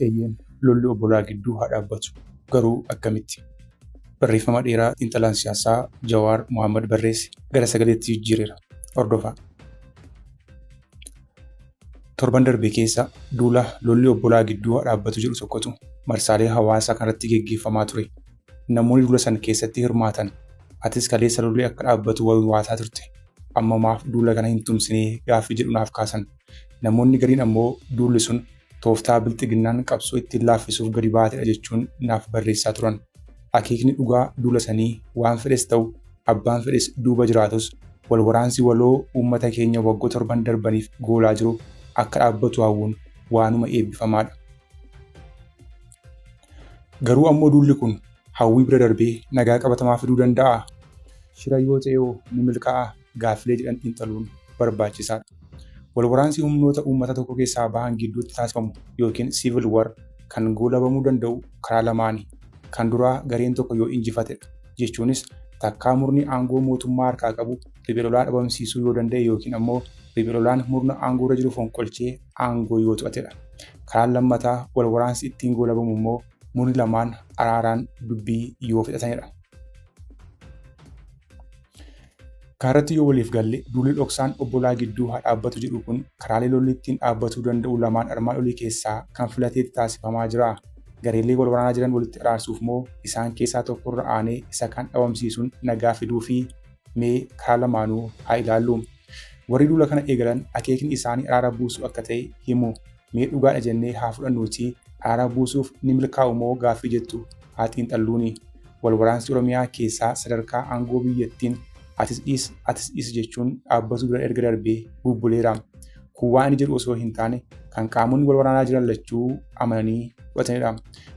Eeyyeen lolli obbolaa gidduu haa dhaabbatu. Garuu akkamitti? Barreeffama dheeraa xiinxalaan siyaasaa Jawaar Mohaammed barreesse gara sagaleetti jijjiireera. Hordofaa. Torban darbe keessa duula lolli obbolaa gidduu haa dhaabbatu jedhu tokkotu marsaalee hawaasaa kanatti geggeeffamaa ture. Namoonni duula sana keessatti hirmaatan atis kaleessa lolli akka dhaabbatu waasaa turte. Amma maaf duula kana hin tumsinee gaaffii jedhu naaf kaasan. Namoonni gariin ammoo duulli sun tooftaa bilxiginnaan qabsoo ittiin laaffisuuf gadi baatedha jechuun naaf barreessaa turan. Akeekni dhugaa duula sanii waan fedhes ta'u abbaan fedhes duuba jiraatus wal waraansi waloo uummata keenya waggoota torban darbaniif goolaa jiru akka dhaabbatu hawwuun waanuma eebbifamaadha. Garuu ammoo duulli kun hawwii bira darbee nagaa qabatamaa fiduu danda'aa? Shira yoo ta'e ni milkaa'aa? Gaaffilee jedhan xiinxaluun barbaachisaadha. Wal waraansi humnoota uummata tokko keessaa bahan gidduutti taasifamu yookiin civil war kan goolabamuu danda'u karaa lamaani. Kan duraa gareen tokko yoo injifatedha. Jechuunis takkaa murni aangoo mootummaa harkaa qabu riphee lolaa dhabamsiisuu yoo danda'e yookiin ammoo riphee lolaan murna aangoo irra jiru fonqolchee aangoo yoo to'atedha. Karaan lammataa wal waraansi ittiin goolabamu immoo murni lamaan araaraan dubbii yoo fixatanidha. Kaaratti yoo waliif galle duulli dhoksaan obbolaa gidduu haa dhaabbatu jedhu kun karaalee lolli ittiin dhaabbatuu danda'u lamaan armaan olii keessaa kan filateetti taasifamaa jira. Gareelee wal waraanaa jiran walitti araarsuuf moo isaan keessaa tokkorra aanee isa kan dhabamsiisuun nagaa fiduu fi mee karaa lamaanuu haa ilaallu. Warri duula kana eegalan akeekni isaanii araara buusuu akka ta'e himu. Mee dhugaadha jennee haa fudhannuuti araara buusuuf ni milkaa'u moo gaaffii jettu haa xiinxalluuni. Wal waraansi Oromiyaa keessaa sadarkaa aangoo biyyattiin atis dhiis jechuun dhaabbatuu bira erga darbee bubbuleera. Kun waan inni jedhu osoo hin taane kan qaamonni wal waraanaa jiran lachuu amananii fudhatanidha.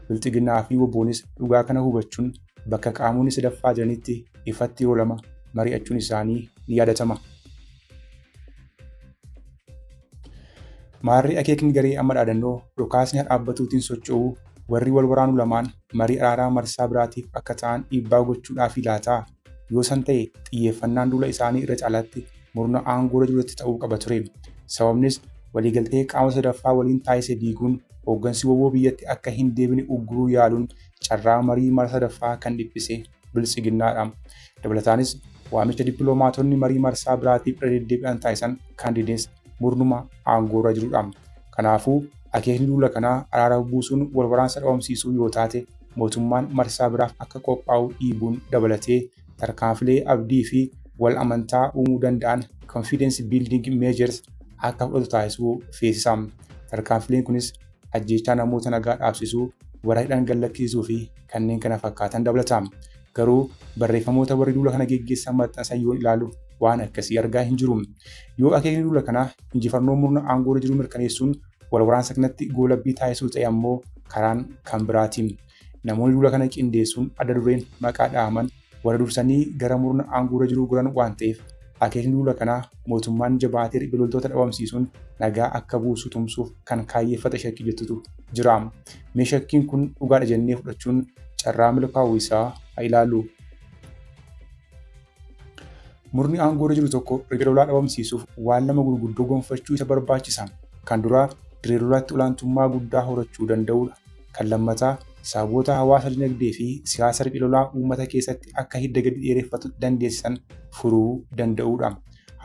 Bilxiginnaa fi WBOnis dhugaa kana hubachuun bakka qaamonni sadaffaa jiranitti ifatti yeroo lama mari'achuun isaanii ni yaadatama. Maarri akeekni garee amma dhaadannoo dhokaasni dhaabbatuutiin socho'uu warri wal waraanu lamaan marii araaraa marsaa biraatiif akka ta'an dhiibbaa gochuudhaaf laataa? Yoo san ta'e xiyyeeffannaan duula isaanii irra caalaatti murna aangoo irra jirutti ta'uu qaba ture. Sababnis waliigaltee qaama sadaffaa waliin taasise diiguun hooggansi WBO biyyatti akka hin deebine ugguruu yaaluun carraa marii mara sadaffaa kan dhiphise bilxiginnaadha. Dabalataanis waamicha dippiloomaatonni marii marsaa biraatiif irra deddeebi'an taasisan kaandidees murnuma aangoo irra jirudha. Kanaafuu akeekni duula kanaa araara buusuun wal waraansa dhabamsiisuu yoo taate mootummaan marsaa biraaf akka qophaa'u dhiibuun dabalatee tarkaanfilee abdii fi wal amantaa uumuu danda'an confidence building measures akka fudhatu taasisuu feesisa. Tarkaanfileen kunis ajjeechaa namoota nagaa dhaabsisuu, warra hidhan gallakkisuu fi kanneen kana fakkaatan dabalata. Garuu barreeffamoota warri duula kana geggeessan maxxansan yoo ilaalu waan akkasii argaa hin jiru. Yoo akeekni duula kanaa injifannoo murna aangoo irra jiru mirkaneessuun wal waraansa kanatti goolabbii taasisuu ta'e ammoo karaan kan biraati. Namoonni duula kana qindeessuun adda dureen maqaa dhaaman warra dursanii gara murna aangoo irra jiru guran waan ta'eef akeekni duula kanaa mootummaan jabaatee riphee loltoota dhabamsiisuun nagaa akka buusu tumsuuf kan kaayyeeffate shakkii jettutu jira. Mee shakkiin kun dhugaadha jennee fudhachuun carraa milkaa'uu isaa haa ilaallu. Murni aangoo irra jiru tokko riphee lolaa dhabamsiisuuf waan lama gurguddoo gonfachuu isa barbaachisa. Kan duraa dirree lolaatti olaantummaa guddaa horachuu danda'udha. Kan lammataa sababoota hawaasa dinagdee fi siyaasa riphee lolaa uummata keessatti akka hidda gadi dheereffatu dandeessisan furuu danda'udha.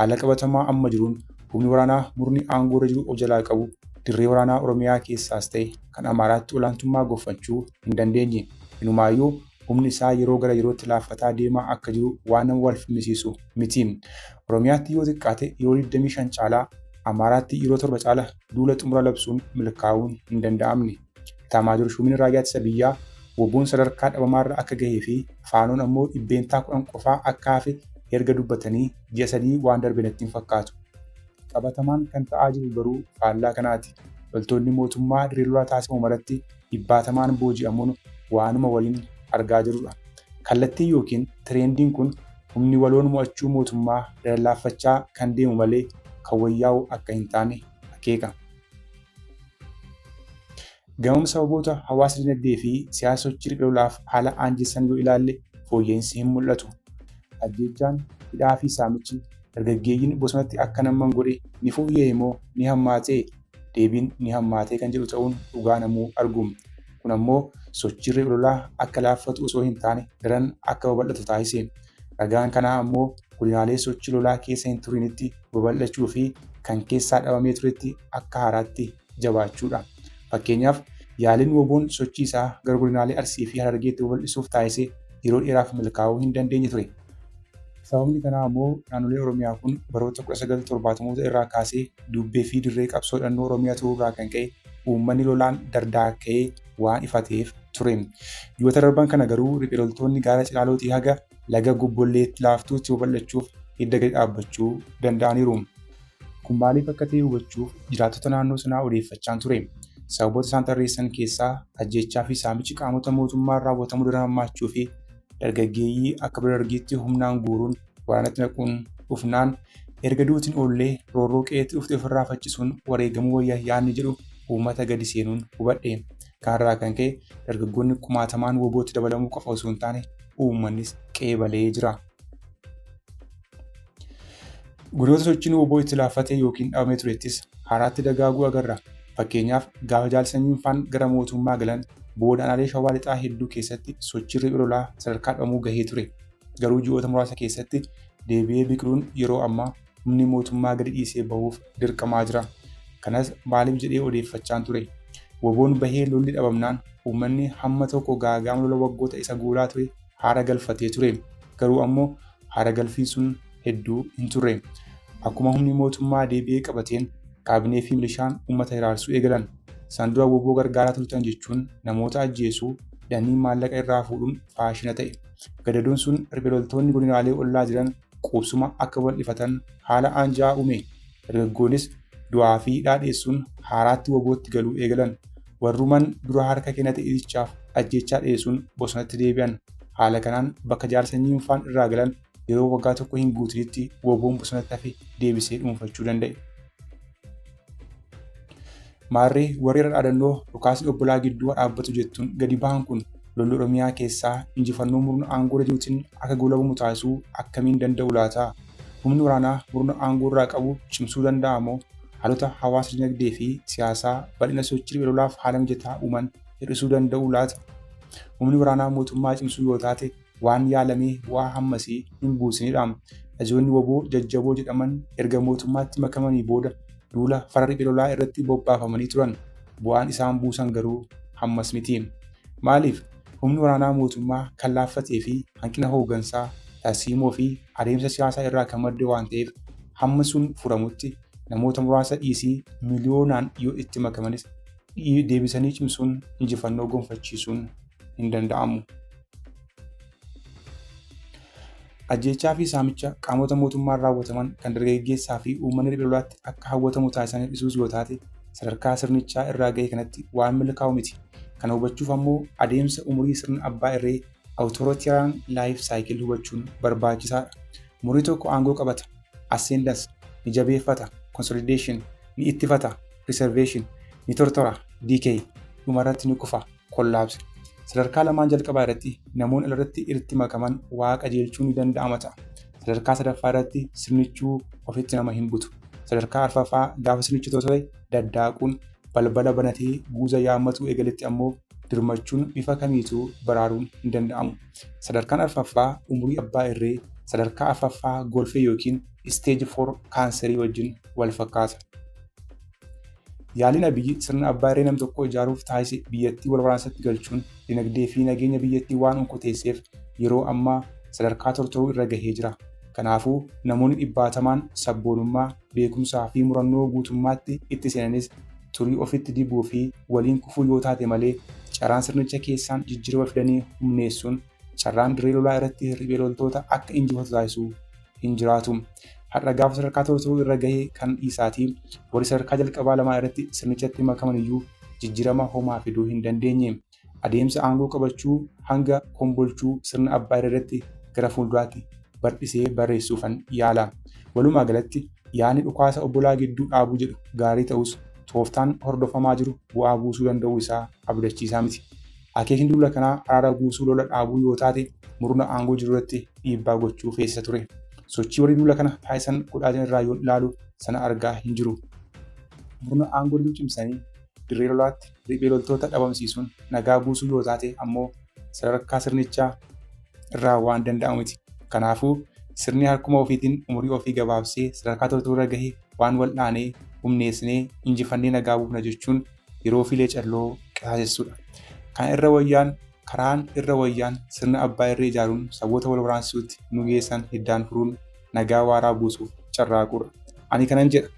Haala qabatamaa amma jiruun humni waraanaa murni aangoo irra jiru of jalaa qabu dirree waraanaa Oromiyaa keessaas ta'e kan Amaaraatti olaantummaa gonfachuu hin dandeenye. Inumaayyuu humni isaa yeroo gara yerootti laaffataa deemaa akka jiru waan nama wal falmisiisu miti. Oromiyaatti yoo xiqqaate yeroo 25 caalaa Amaaraatti yeroo 7 caala duula xumura labsuun milkaa'uun hin danda'amne. Taamaajir Shumin raayyaa ittisa biyyaa WBOn sadarkaa dhabamaarra akka gahee fi faanoon ammoo dhibbeentaa 10 qofaa akka hafe erga dubbatanii ji'a 3 waan darbe natti hin fakkaatu. Qabatamaan kan ta'aa jiru garuu faallaa kanaati. Loltoonni mootummaa dirree lolaa taasifamu maratti dhibbaatamaan booji'amuun waanuma waliin argaa jirudha. Kallattii yookiin tireendiin kun humni waloon mo'achuu mootummaa lallaaffachaa kan deemu malee kan wayyaa'u akka hin taane akeeka. Gama sababoota hawaasa dinagdee fi siyaasa sochii riphee lolaaf haala aanjessan yoo ilaalle fooyya'insi hin mul'atu. Ajjeechaan, hidhaa fi saamichi dargaggeeyyiin bosonatti akka naman godhe ni fooyya'e moo ni hammaatee? deebiin ni hammaatee kan jedhu ta'uun dhugaa namuu argu. Kun ammoo sochii riphee lolaa akka laaffatu osoo hin taane daran akka babal'atu taasise. Ragaan kanaa ammoo godinaalee sochii lolaa keessa hin turinitti babal'achuu fi kan keessaa dhabamee turetti akka haaraatti jabaachuudha. Fakkeenyaaf yaaliin WBO'n sochii isaa gara godinaalee Arsii fi Harargeetti babal'isuuf taasise yeroo dheeraaf milkaa'uu hin dandeenye ture. Sababni kanaa ammoo naannolee Oromiyaa kun baroota 1970 irraa kaasee dubbee fi dirree qabsoo hidhannoo Oromiyaa turuu irraa kan ka'e uummanni lolaan dardaaka'ee waan ifateef ture. Biyyoota darban kana garuu riphee loltoonni gaara Cilaalootii haga laga Gobbolleetti laaftuutti babal'achuuf hidda gadi dhaabbachuu danda'aniiru. Kun maaliif akka ta'e hubachuuf jiraattota naannoo sanaa odeeffachaan ture. Sababoota isaan tarreessan keessaa ajjeechaa fi saamichi qaamota mootummaan raawwatamuu daran hammaachuu fi dargaggeeyyii akka bira dargiitti humnaan guuruun waraanatti naquun dhufnaan erga duutiin oollee roorroo qe'eetti dhufte ofirraa faccisuun wareegamuu wayya yaadni jedhu uummata gadi seenuun hubadhe. Kanarraa kan ka'e dargaggoonni kumaatamaan WBO'tti dabalamuu qofa osoo hin taane uummannis qeebalee jira. Godinoota sochiin WBO itti laaffatee yookiin dhabamee turettis haaraatti dagaaguu agarra. Fakkeenyaaf gaafa jaalsanyiin faan gara mootummaa galan booda aanaalee Shawaa Lixaa hedduu keessatti sochii riphee lolaa sadarkaa dhabamuu gahee ture. Garuu ji'oota muraasa keessatti deebi'ee biqiluun yeroo ammaa humni mootummaa gadi dhiisee bahuuf dirqamaa jira. Kanas maaliif jedhee odeeffachaan ture. WBO'n bahee lolli dhabamnaan uummanni hamma tokko gaaga'ama lola waggoota isa guulaa ture haara galfatee ture. Garuu ammoo haara galfiin sun hedduu hin turre. Akkuma humni mootummaa deebi'ee qabateen kaabinee fi milishaan uummata hiraarsuu eegalan. Isaan dura WBO gargaaraa turtan jechuun namoota ajjeesuu danii maallaqa irraa fuudhuun faashina ta'e. Gadadoon sun riphee loltoonni godinaalee ollaa jiran quubsuma akka bal'ifatan haala aanjaa uume. Dargaggoonnis du'aa fi dhaadheessuun haaraatti WBO'tti galuu eegalan. Warruman dura harka kennate itichaaf ajjechaa dhiyeessuun bosonatti deebi'an. Haala kanaan bakka jaarsanyiin faan irraa galan yeroo waggaa tokko hin guutinitti WBO'n bosonatti hafe deebisee dhuunfachuu danda'e. Maarree warri dhaadannoo dhukaasni obbolaa gidduu dhaabbatu jettuun gadi bahan kun lolli Oromiyaa keessaa injifannoo murna aangoo jiruutiin akka goolabamu taasisuu akkamiin danda'u laata? Humni waraanaa murna aangoo irraa qabu cimsuu danda'a moo haalota hawaasa dinagdee fi siyaasaa bal'ina sochii riphee lolaaf haala mijataa uuman hir'isuu danda'u laata? Humni waraanaa mootummaa cimsuu yoo taate waan yaalamee bu'aa hammasii hin buusinidha. Ajajoonni WBO jajjaboo jedhaman erga mootummaatti makamanii booda duula fara riphee lolaa irratti bobbaafamanii turan. Bu'aan isaan buusan garuu hammas miti. Maaliif? Humni waraanaa mootummaa kan laaffatee fi hanqina hooggansaa, tarsiimoo fi adeemsa siyaasaa irraa kan madde waan ta'eef hamma sun furamutti namoota muraasa dhiisii miliyoonaan yoo itti makamanis deebisanii cimsuun injifannoo gonfachiisuun hin danda'amu. Ajjeechaa fi saamicha qaamota mootummaan raawwataman kan dargaggeessaa fi uummanni riphee lolaatti akka hawwatamu taasisan hir'isuus yoo taate sadarkaa sirnichaa irraa ga'e kanatti waan milkaa'u miti. Kana hubachuuf ammoo adeemsa umurii sirna abbaa irree awutoorootiraan laayif saayikil hubachuun barbaachisaadha. Umurii tokko aangoo qabata, ascendance ni jabeeffata, consolidation ni ittifata, preservation ni tortora, decay dhumarratti ni kufa, kollaapse. Sadarkaa lamaan jalqabaa irratti namoonni irratti irratti makaman waa qajeelchuu ni danda'ama ta'a. Sadarkaa sadaffaa irratti sirnichuu ofitti nama hin butu. Sadarkaa arfaffaa gaafa sirnichi ta'e daddaaquun balbala banatee guuza yaammatu eegaletti ammoo dirmachuun bifa kamiituu baraaruun hin danda'amu. Sadarkaan arfaffaa umurii abbaa irree sadarkaa arfaffaa golfee yookiin stage 4 kaanserii wajjin wal fakkaata. Yaaliin Abiyyi sirna abbaa irree nam tokko ijaaruuf taasise biyyattii wal waraansatti galchuun dinagdee fi nageenya biyyattii waan onkoteesseef yeroo ammaa sadarkaa tortoruu irra gahee jira. Kanaafuu namoonni dhibbaatamaan sabboonummaa, beekumsaa fi murannoo guutummaatti itti seenanis turii ofitti dibuu fi waliin kufuu yoo taate malee carraan sirnicha keessaan jijjiirama fidanii humneessuun carraan dirree lolaa irratti riphee loltoota akka injifatu taasisuu hin jiraatu. Har'a gaafa sadarkaa tortoruu irra gahee kan dhiisaatii warri sadarkaa jalqabaa lamaa irratti sirnichatti makaman iyyuu jijjiirama homaa fiduu hin dandeenye. Adeemsa aangoo qabachuu hanga kombolchuu sirna abbaa irratti gara fuulduraatti bal'isee barreessuufan yaala. Walumaa galatti yaadni dhukaasa obbolaa gidduu dhaabuu jedhu gaarii ta'us tooftaan hordofamaa jiru bu'aa buusuu danda'uu isaa abdachiisaa miti. Akeekni duula kanaa araara buusuu lola dhaabuu yoo taate murna aangoo jiru irratti dhiibbaa gochuu feesisa ture. Sochii warri duula kana taasisan godhaa irraa yoo ilaalu sana argaa hin jiru. murna aangoo cimsanii dirree lolaatti riphee loltoota dhabamsiisuun nagaa buusuu yoo taate ammoo sadarkaa sirnichaa irraa waan danda'amu miti. Kanaafuu sirni harkuma ofiitiin umurii ofii gabaabsee sadarkaa tortorra gahee waan wal'aanee humneessinee injifannee nagaa buufna jechuun yeroo filee calloo qisaasessuudha. Karaan irra wayyaan sirna abbaa irree ijaaruun saboota wal waraansuutti nu geessan hiddaan furuun nagaa waaraa buusuuf carraaquudha. Ani kanan jedha.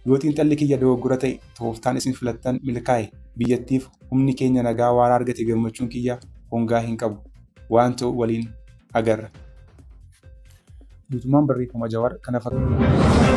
Yoo xiinxalli kiyya dogoggora ta'e tooftaan isin filattan milkaa'e biyyattiif humni keenya nagaa waaraa argate gammachuun kiyya hongaa hin qabu. Waan ta'u waliin agarra. Guutummaan barreeffama Jawaar kana fakkaata.